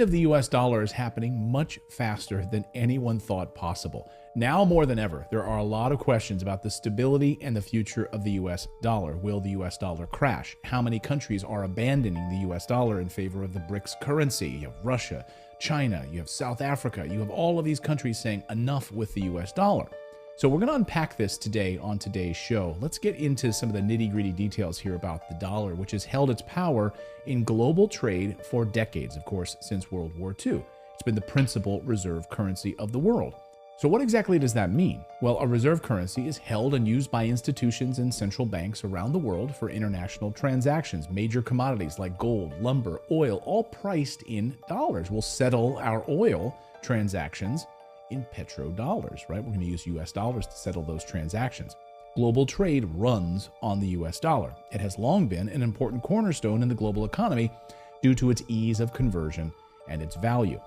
end of the US dollar is happening much faster than anyone thought possible. Now more than ever, there are a lot of questions about the stability and the future of the US dollar. Will the US dollar crash? How many countries are abandoning the US dollar in favor of the BRICS currency? You have Russia, China, you have South Africa, you have all of these countries saying enough with the US dollar. So we're going to unpack this today on today's show. Let's get into some of the nitty-gritty details here about the dollar, which has held its power in global trade for decades, of course, since World War II. It's been the principal reserve currency of the world. So what exactly does that mean? Well, a reserve currency is held and used by institutions and central banks around the world for international transactions. Major commodities like gold, lumber, oil, all priced in dollars. We'll settle our oil transactions in petrodollars, right? We're going to use US dollars to settle those transactions. Global trade runs on the US dollar. It has long been an important cornerstone in the global economy due to its ease of conversion and its value.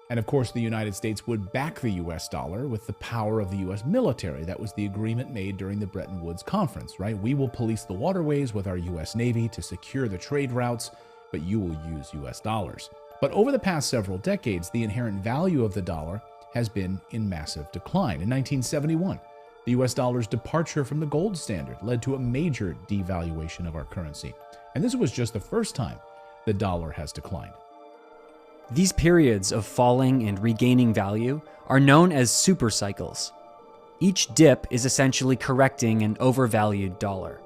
And of course, the United States would back the US dollar with the power of the US military. That was the agreement made during the Bretton Woods Conference, right? We will police the waterways with our US Navy to secure the trade routes, but you will use US dollars. But over the past several decades, the inherent value of the dollar has been in massive decline. In 1971, the US dollar's departure from the gold standard led to a major devaluation of our currency. And this was just the first time the dollar has declined. These periods of falling and regaining value are known as super cycles. Each dip is essentially correcting an overvalued dollar.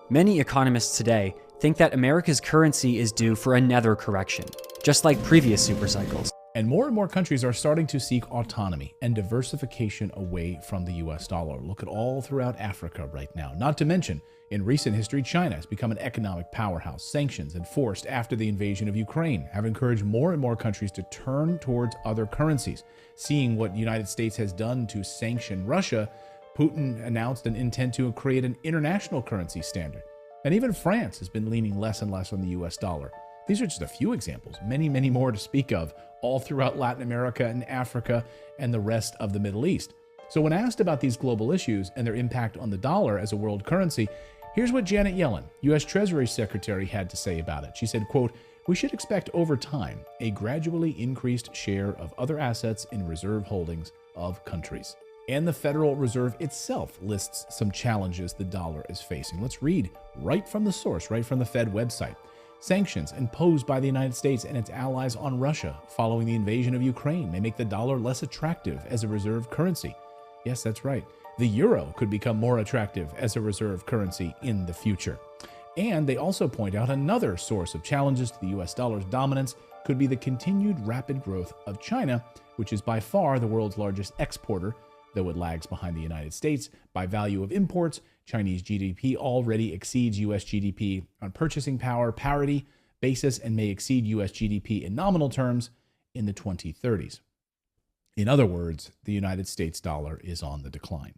Many economists today think that America's currency is due for another correction, just like previous super cycles. And more countries are starting to seek autonomy and diversification away from the US dollar. Look at all throughout Africa right now. Not to mention, in recent history, China has become an economic powerhouse. Sanctions enforced after the invasion of Ukraine have encouraged more and more countries to turn towards other currencies. Seeing what the United States has done to sanction Russia, Putin announced an intent to create an international currency standard. And even France has been leaning less and less on the US dollar. These are just a few examples, many more to speak of, all throughout Latin America and Africa and the rest of the Middle East. So when asked about these global issues and their impact on the dollar as a world currency, here's what Janet Yellen, U.S. Treasury Secretary, had to say about it. She said, quote, "We should expect over time a gradually increased share of other assets in reserve holdings of countries." And the Federal Reserve itself lists some challenges the dollar is facing. Let's read right from the source, right from the Fed website. Sanctions imposed by the United States and its allies on Russia following the invasion of Ukraine may make the dollar less attractive as a reserve currency. Yes, that's right. The euro could become more attractive as a reserve currency in the future. And they also point out another source of challenges to the US dollar's dominance could be the continued rapid growth of China, which is by far the world's largest exporter, though it lags behind the United States. By value of imports, Chinese GDP already exceeds US GDP on purchasing power parity basis and may exceed US GDP in nominal terms in the 2030s. In other words, the United States dollar is on the decline.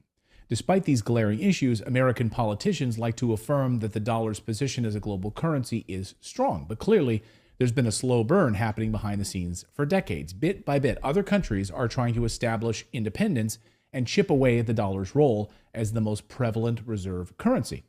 Despite these glaring issues, American politicians like to affirm that the dollar's position as a global currency is strong, but clearly there's been a slow burn happening behind the scenes for decades. Bit by bit, other countries are trying to establish independence and chip away at the dollar's role as the most prevalent reserve currency.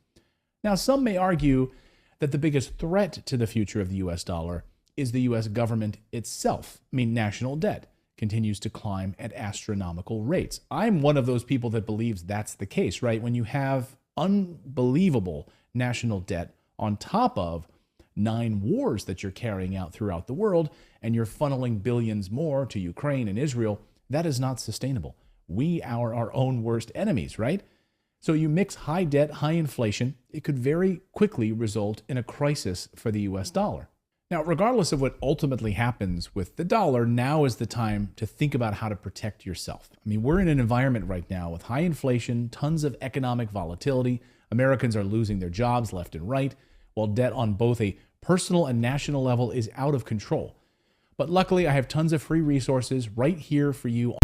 Now, some may argue that the biggest threat to the future of the US dollar is the US government itself. National debt continues to climb at astronomical rates. I'm one of those people that believes that's the case, right? When you have unbelievable national debt on top of 9 wars that you're carrying out throughout the world, and you're funneling billions more to Ukraine and Israel, that is not sustainable. We are our own worst enemies, right? So you mix high debt, high inflation, it could very quickly result in a crisis for the US dollar. Now, regardless of what ultimately happens with the dollar, now is the time to think about how to protect yourself. We're in an environment right now with high inflation, tons of economic volatility. Americans are losing their jobs left and right, while debt on both a personal and national level is out of control. But luckily, I have tons of free resources right here for you